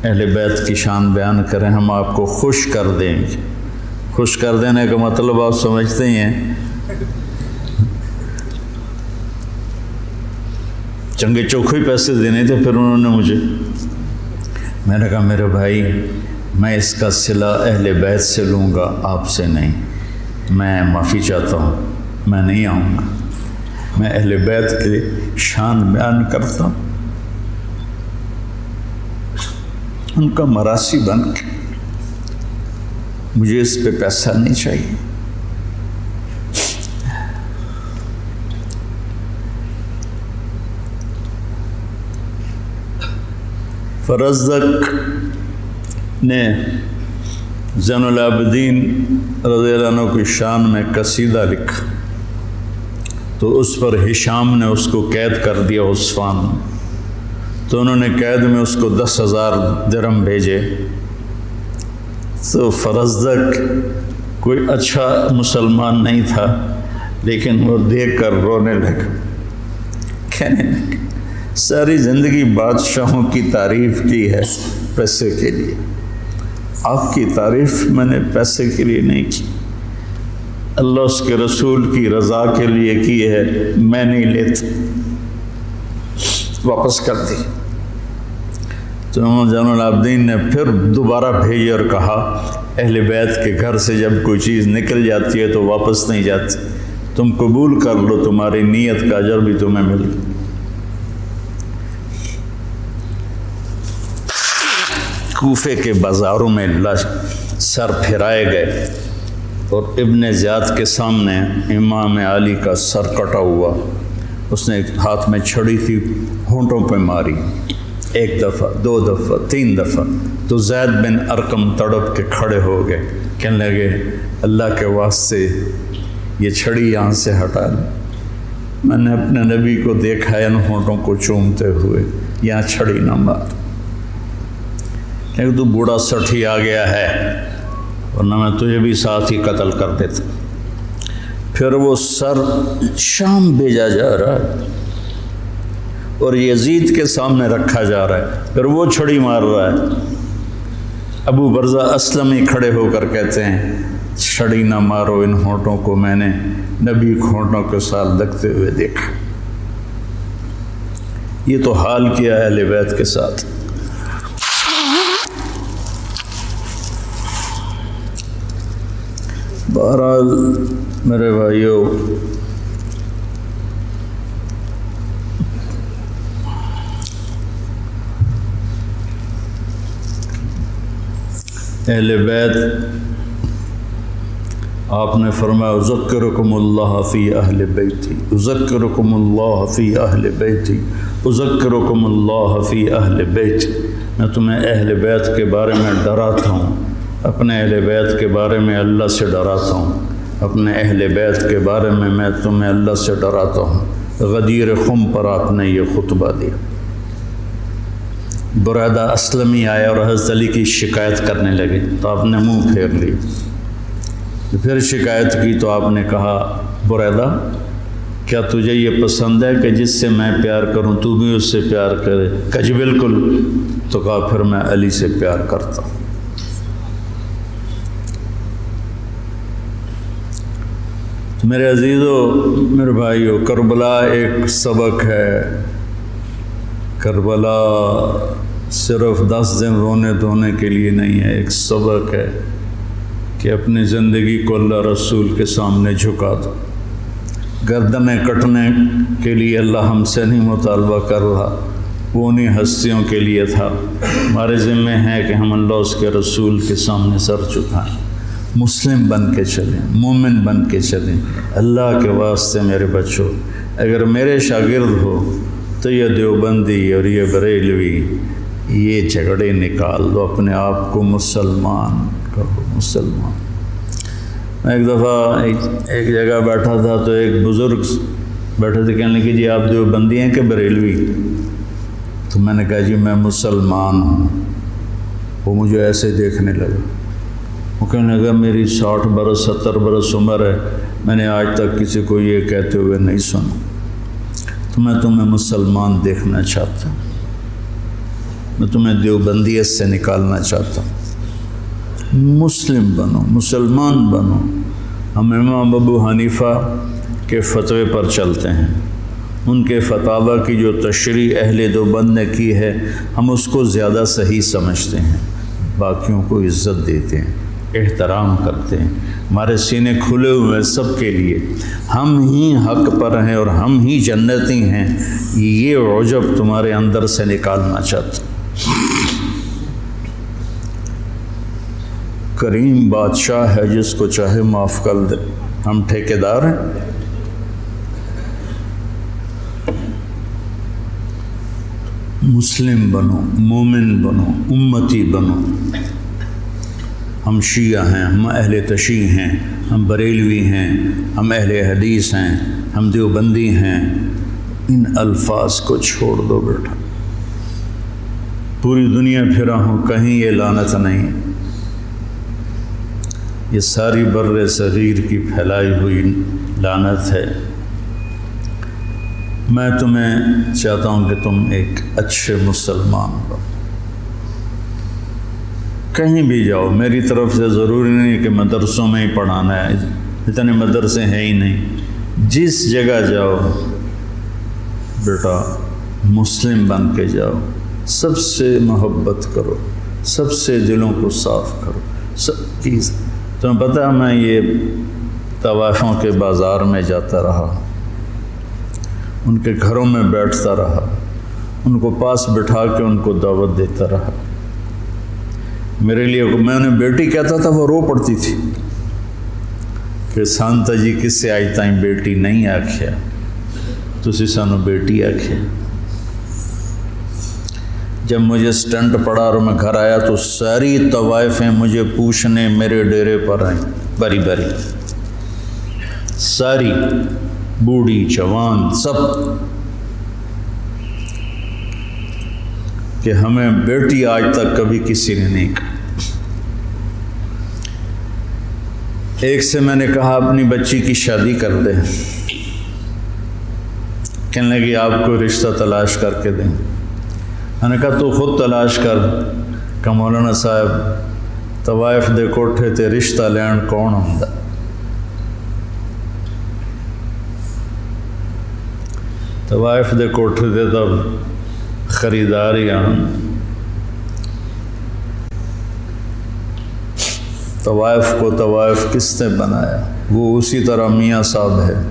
اہل بیت کی شان بیان کریں، ہم آپ کو خوش کر دیں گے۔ خوش کر دینے کا مطلب آپ سمجھتے ہی ہیں، چنگے چوکھے پیسے دینے تھے۔ پھر انہوں نے مجھے، میں نے کہا میرے بھائی میں اس کا صلہ اہل بیت سے لوں گا، آپ سے نہیں، میں معافی چاہتا ہوں، میں نہیں آؤں گا، میں اہل بیت کی شان بیان کرتا ہوں، ان کا مراسی بن کے، مجھے اس پہ پیسہ نہیں چاہیے۔ فرزدق نے زین العابدین رضی اللہ عنہ کی شان میں قصیدہ لکھا، تو اس پر ہشام نے اس کو قید کر دیا عثمان میں، تو انہوں نے قید میں اس کو 10,000 درہم بھیجے۔ تو فرزدق کوئی اچھا مسلمان نہیں تھا، لیکن وہ دیکھ کر رونے لگا، کہنے لگا ساری زندگی بادشاہوں کی تعریف کی ہے پیسے کے لیے، آپ کی تعریف میں نے پیسے کے لیے نہیں کی، اللہ اس کے رسول کی رضا کے لیے کی ہے، میں نہیں لیتا، واپس کر دی۔ تو زین العابدین نے پھر دوبارہ بھیجے اور کہا اہل بیت کے گھر سے جب کوئی چیز نکل جاتی ہے تو واپس نہیں جاتی، تم قبول کر لو، تمہاری نیت کا اجر بھی تمہیں مل گیا۔ کوفے کے بازاروں میں سر پھرائے گئے اور ابن زیاد کے سامنے امام علی کا سر کٹا ہوا، اس نے ہاتھ میں چھڑی تھی، ہونٹوں پہ ماری، 1 دفعہ 2 دفعہ 3 دفعہ، تو زید بن ارقم تڑپ کے کھڑے ہو گئے، کہنے لگے اللہ کے واسطے یہ چھڑی یہاں سے ہٹا لیں، میں نے اپنے نبی کو دیکھا ہے ان ہونٹوں کو چومتے ہوئے، یہاں چھڑی نہ مار، لیکن تو بوڑھا سٹھی آ گیا ہے، ورنہ میں تجھے بھی ساتھ ہی قتل کر دیتا۔ پھر وہ سر شام بھیجا جا رہا ہے اور یزید کے سامنے رکھا جا رہا ہے، پھر وہ چھڑی مار رہا ہے۔ ابو برزہ اسلمی کھڑے ہو کر کہتے ہیں چھڑی نہ مارو ان ہونٹوں کو، میں نے نبی ہونٹوں کے ساتھ لگتے ہوئے دیکھا۔ یہ تو حال کیا ہے اہل بیت کے ساتھ۔ بہرحال میرے بھائیوں، اہل بیت آپ نے فرمایا اذکرکم اللہ فی اہل بیتی، اذکرکم اللہ فی اہل بیتی، اذکرکم اللہ فی اہل بیتی، میں تمہیں اہل بیت کے بارے میں ڈراتا ہوں، اپنے اہل بیت کے بارے میں اللہ سے ڈراتا ہوں، اپنے اہل بیت کے بارے میں تمہیں اللہ سے ڈراتا ہوں۔ غدیر خم پر آپ نے یہ خطبہ دیا۔ برادہ اسلمی آئے اور حضرت علی کی شکایت کرنے لگے، تو آپ نے منہ پھیر لی، پھر شکایت کی تو آپ نے کہا برادہ کیا تجھے یہ پسند ہے کہ جس سے میں پیار کروں تو بھی اس سے پیار کرے؟ کہ جی بالکل۔ تو کہا پھر میں علی سے پیار کرتا ہوں۔ میرے عزیزو، میرے بھائیو، کربلا ایک سبق ہے۔ کربلا صرف 10 دن رونے دھونے کے لیے نہیں ہے، ایک سبق ہے کہ اپنی زندگی کو اللہ رسول کے سامنے جھکا دو۔ گردنیں کٹنے کے لیے اللہ ہم سے نہیں مطالبہ کر رہا، وہ انہیں ہستیوں کے لیے تھا۔ ہمارے ذمہ ہے کہ ہم اللہ اس کے رسول کے سامنے سر جھکائیں، مسلم بن کے چلیں، مومن بن کے چلیں۔ اللہ کے واسطے میرے بچوں، اگر میرے شاگرد ہو تو یہ دیوبندی اور یہ بریلوی، یہ جھگڑے نکال دو، اپنے آپ کو مسلمان کہو، مسلمان۔ میں ایک دفعہ ایک جگہ بیٹھا تھا تو ایک بزرگ بیٹھے تھے، کہنے لگے جی آپ دیوبندی ہیں کہ بریلوی؟ تو میں نے کہا جی میں مسلمان ہوں۔ وہ مجھے ایسے دیکھنے لگا، وہ کہنے لگا میری 60 برس 70 برس عمر ہے، میں نے آج تک کسی کو یہ کہتے ہوئے نہیں سنا، تو میں تمہیں مسلمان دیکھنا چاہتا ہوں، میں تمہیں دیوبندیت سے نکالنا چاہتا ہوں، مسلم بنو، مسلمان بنو۔ ہم امام ابو حنیفہ کے فتوے پر چلتے ہیں، ان کے فتاوی کی جو تشریح اہل دیوبند نے کی ہے ہم اس کو زیادہ صحیح سمجھتے ہیں، باقیوں کو عزت دیتے ہیں، احترام کرتے ہیں، ہمارے سینے کھلے ہوئے ہیں سب کے لیے، ہم ہی حق پر ہیں اور ہم ہی جنتی ہیں، یہ عجب تمہارے اندر سے نکالنا چاہتے ہیں۔ کریم بادشاہ ہے جس کو چاہے معاف کر دے، ہم ٹھیکیدار ہیں۔ مسلم بنو، مومن بنو، امتی بنو۔ ہم شیعہ ہیں، ہم اہل تشیع ہیں، ہم بریلوی ہیں، ہم اہل حدیث ہیں، ہم دیوبندی ہیں، ان الفاظ کو چھوڑ دو بیٹا۔ پوری دنیا پھرا ہوں، کہیں یہ لعنت نہیں ہے، یہ ساری بر صغیر کی پھیلائی ہوئی لعنت ہے۔ میں تمہیں چاہتا ہوں کہ تم ایک اچھے مسلمان بنو، کہیں بھی جاؤ، میری طرف سے ضروری نہیں کہ مدرسوں میں ہی پڑھانا ہے، اتنے مدرسے ہیں ہی نہیں، جس جگہ جاؤ بیٹا مسلم بن کے جاؤ، سب سے محبت کرو، سب سے دلوں کو صاف کرو، سب چیز۔ تمہیں پتہ ہے میں یہ طوائفوں کے بازار میں جاتا رہا، ان کے گھروں میں بیٹھتا رہا، ان کو پاس بٹھا کے ان کو دعوت دیتا رہا۔ میرے لیے میں انہیں بیٹی کہتا تھا، وہ رو پڑتی تھی کہ سانتا جی کس سے آئی تائیں بیٹی نہیں آکھیا، تسی سانو بیٹی آکھیا۔ جب مجھے سٹنٹ پڑا اور میں گھر آیا تو ساری طوائفیں مجھے پوچھنے میرے ڈیرے پر آئیں، بری بری، ساری، بوڑھی جوان سب، کہ ہمیں بیٹی آج تک کبھی کسی نے نہیں کہا۔ ایک سے میں نے کہا اپنی بچی کی شادی کر دے، کہنے لگی آپ کو رشتہ تلاش کر کے دیں۔ میں نے کہا تو خود تلاش کر، کہ مولانا صاحب طوائف دے کوٹھے تے رشتہ لین کون ہوندا؟ طوائف دے کوٹھے تے تب خریدار ہی آن۔ طوائف کو طوائف کس نے بنایا؟ وہ اسی طرح میاں صاحب ہے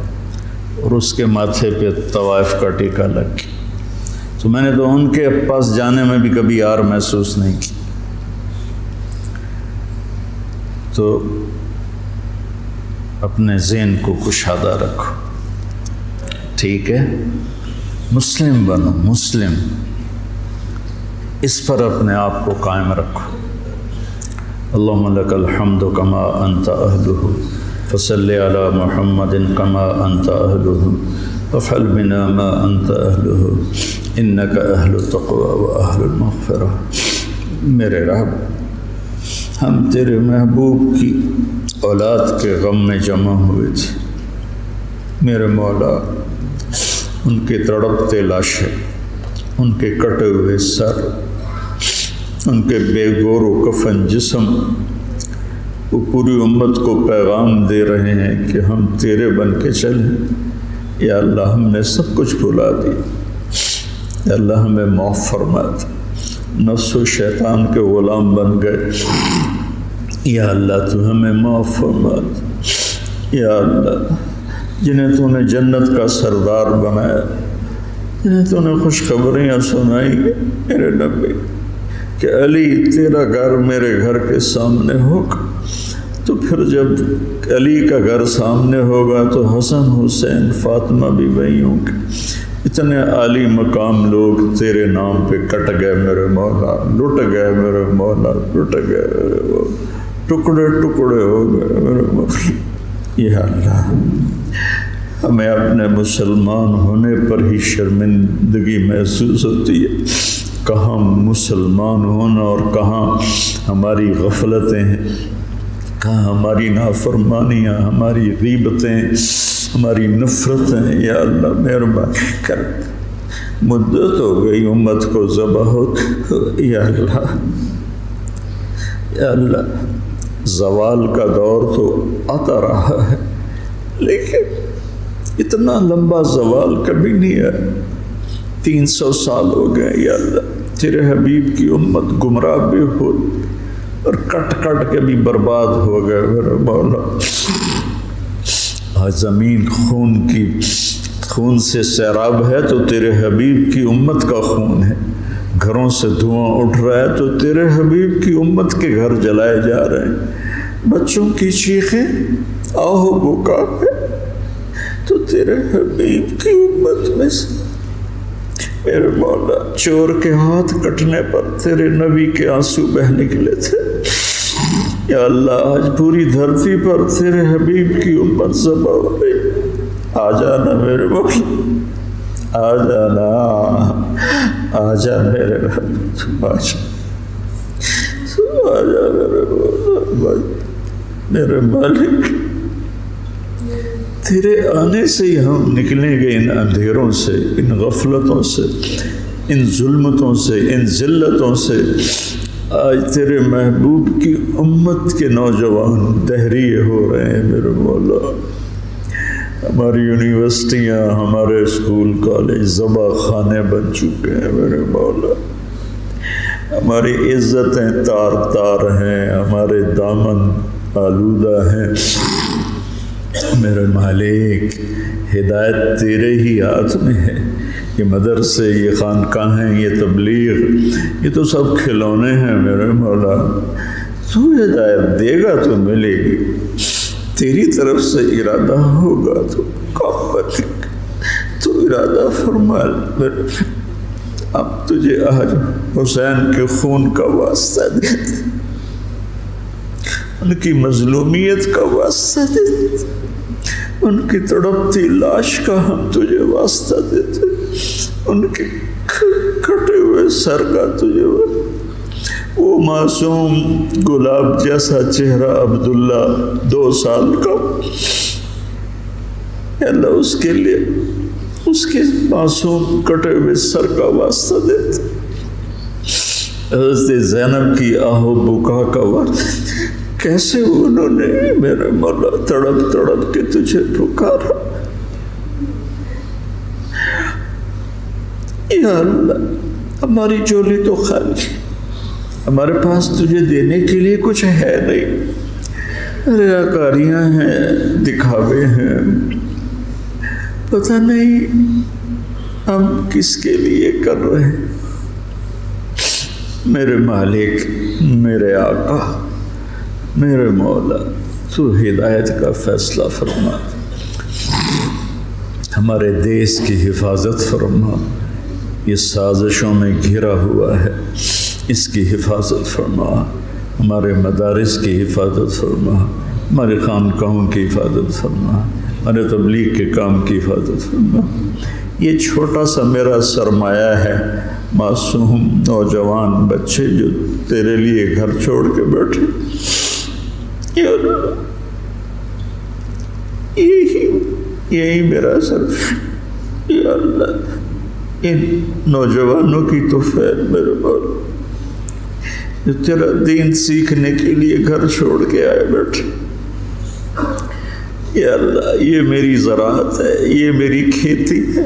اور اس کے ماتھے پہ طوائف کا ٹیکہ لگ گیا۔ تو میں نے تو ان کے پاس جانے میں بھی کبھی یار محسوس نہیں کی۔ تو اپنے ذہن کو کشادہ رکھو، ٹھیک ہے؟ مسلم بنو، مسلم، اس پر اپنے آپ کو قائم رکھو۔ اللہم لک الحمد کما انت اہلہ فصلی علی محمد کما انت اہلہ وافعل بنا ما انت اہلہ انک اہل التقوی و اہل المغفرہ۔ میرے رب، ہم تیرے محبوب کی اولاد کے غم میں جمع ہوئے تھے، میرے مولا ان کے تڑپتے لاشیں، ان کے کٹے ہوئے سر، ان کے بے گور و کفن جسم، وہ پوری امت کو پیغام دے رہے ہیں کہ ہم تیرے بن کے چلیں۔ یا اللہ ہم نے سب کچھ بھلا دیا، یا اللہ ہمیں معاف فرما دے، نفس و شیطان کے غلام بن گئے، یا اللہ تو ہمیں معاف فرما دے۔ یا اللہ جنہیں تو نے جنت کا سردار بنایا، جنہیں تو نے خوشخبریاں سنائی میرے نبی کہ علی تیرا گھر میرے گھر کے سامنے ہوگا، تو پھر جب علی کا گھر سامنے ہوگا تو حسن حسین فاطمہ بھی وہیں ہوں گے۔ اتنے عالی مقام لوگ تیرے نام پہ کٹ گئے میرے مولا، لٹ گئے میرے مولا، لٹ گئے میرے مولا، ٹکڑے ٹکڑے ہو گئے میرے مولا۔ یا اللہ ہمیں اپنے مسلمان ہونے پر ہی شرمندگی محسوس ہوتی ہے، کہاں مسلمان ہونا اور کہاں ہماری غفلتیں ہیں۔ کہاں ہماری نافرمانیاں، ہماری غیبتیں، ہماری نفرتیں، یا اللہ مہربانی کر، مدت ہو گئی امت کو ذبح ہو، یا اللہ یا اللہ، زوال کا دور تو آتا رہا ہے لیکن اتنا لمبا زوال کبھی نہیں ہے۔ 300 سال ہو گئے یا اللہ، تیرے حبیب کی امت گمراہ بھی ہو اور کٹ کٹ کے بھی برباد ہو گئے میرے مولا۔ آج زمین خون سے سیراب ہے تو تیرے حبیب کی امت کا خون ہے، گھروں سے دھواں اٹھ رہا ہے تو تیرے حبیب کی امت کے گھر جلائے جا رہے ہیں، بچوں کی چیخیں آہو بکا ہے تو تیرے حبیب کی امت میں سے میرے مولا چور کے ہاتھ کٹنے پر تیرے نبی کے آنسو بہ نکلے تھے، یا اللہ آج پوری دھرتی پر تیرے حبیب کی امت ذبح ہو گئی۔ آ جانا میرے مولا، آ جانا، آ جا میرے رب، آ جا میرے مولا، میرے مالک، تیرے آنے سے ہی ہم نکلیں گے ان اندھیروں سے، ان غفلتوں سے، ان ظلمتوں سے، ان ذلتوں سے۔ آج تیرے محبوب کی امت کے نوجوان دہریے ہو رہے ہیں میرے مولا، ہماری یونیورسٹیاں، ہمارے اسکول کالج ذبح خانے بن چکے ہیں میرے مولا، ہماری عزتیں تار تار ہیں، ہمارے دامن آلودہ ہیں میرے مالک۔ ہدایت تیرے ہی ہاتھ میں ہے، یہ مدرسے، یہ خانقاہیں، یہ تبلیغ، یہ تو سب کھلونے ہیں میرے مولا، تو ہدایت دے گا تو ملے گی، تیری طرف سے ارادہ ہوگا تو تو ارادہ فرما میرے۔ اب تجھے آج حسین کے خون کا واسطہ دیتے، ان کی مظلومیت کا واسطہ دیتے، ان کی تڑپتی لاش کا ہم تجھے واسطہ دیتے، ان کے کٹے ہوئے سر کا تجھے وہ معصوم گلاب جیسا چہرہ عبداللہ 2 سال کا، اللہ اس کے لیے اس کے معصوم کٹے ہوئے سر کا واسطہ دیتے، حضرت زینب کی آہو بکا کا واسطہ، کیسے انہوں نے میرے مولا تڑپ تڑپ کے تجھے پکارا، یا اللہ ہماری جھولی تو خالی، ہمارے پاس تجھے دینے کے لیے کچھ ہے نہیں، ریاکاریاں ہیں، دکھاوے ہیں، پتہ نہیں ہم کس کے لیے کر رہے ہیں۔ میرے مالک، میرے آقا، میرے مولا، تو ہدایت کا فیصلہ فرما، ہمارے دیس کی حفاظت فرما، یہ سازشوں میں گھرا ہوا ہے، اس کی حفاظت فرما، ہمارے مدارس کی حفاظت فرما، ہمارے خانقاہوں کی حفاظت فرما، ہمارے تبلیغ کے کام کی حفاظت فرما۔ یہ چھوٹا سا میرا سرمایہ ہے، معصوم نوجوان بچے جو تیرے لیے گھر چھوڑ کے بیٹھے، یا اللہ یہی میرا سر، یا اللہ ان نوجوانوں کی تو فیض میرے مولا جو تیرا دین سیکھنے کے لیے گھر چھوڑ کے آئے بیٹھے، یا اللہ یہ میری زراعت ہے، یہ میری کھیتی ہے،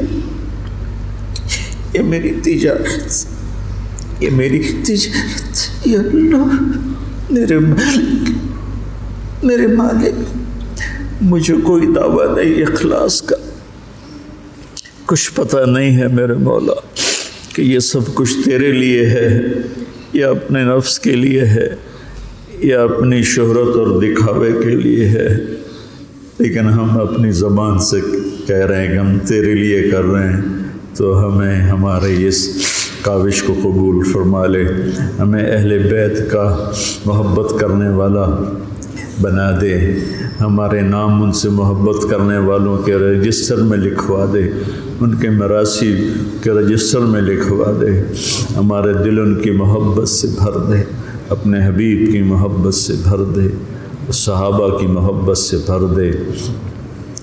یہ میری تجارت، یہ میری تجارت، یا اللہ میرے مالک، مجھے کوئی دعویٰ نہیں اخلاص کا، کچھ پتہ نہیں ہے میرے مولا کہ یہ سب کچھ تیرے لیے ہے یا اپنے نفس کے لیے ہے یا اپنی شہرت اور دکھاوے کے لیے ہے، لیکن ہم اپنی زبان سے کہہ رہے ہیں کہ ہم تیرے لیے کر رہے ہیں، تو ہمیں ہمارے اس کاوش کو قبول فرما لے، ہمیں اہل بیت کا محبت کرنے والا بنا دے، ہمارے نام ان سے محبت کرنے والوں کے رجسٹر میں لکھوا دے، ان کے مراثی کے رجسٹر میں لکھوا دے، ہمارے دل ان کی محبت سے بھر دے، اپنے حبیب کی محبت سے بھر دے، صحابہ کی محبت سے بھر دے۔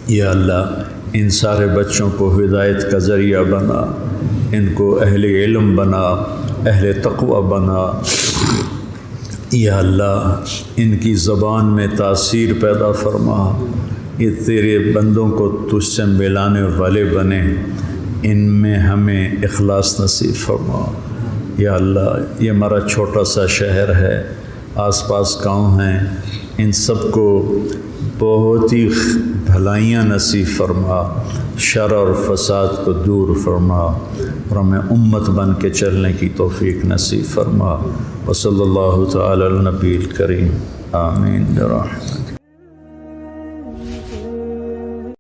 یا اللہ ان سارے بچوں کو ہدایت کا ذریعہ بنا، ان کو اہل علم بنا، اہل تقوی بنا۔ یا اللہ ان کی زبان میں تاثیر پیدا فرما، یہ تیرے بندوں کو تجھ سے ملانے والے بنے، ان میں ہمیں اخلاص نصیب فرما۔ یا اللہ یہ ہمارا چھوٹا سا شہر ہے، آس پاس گاؤں ہیں، ان سب کو بہت ہی بھلائیاں نصیب فرما، شر اور فساد کو دور فرما، اور ہمیں امت بن کے چلنے کی توفیق نصیب فرما۔ وصلی اللہ تعالی علی النبی الکریم، آمین برحمتک۔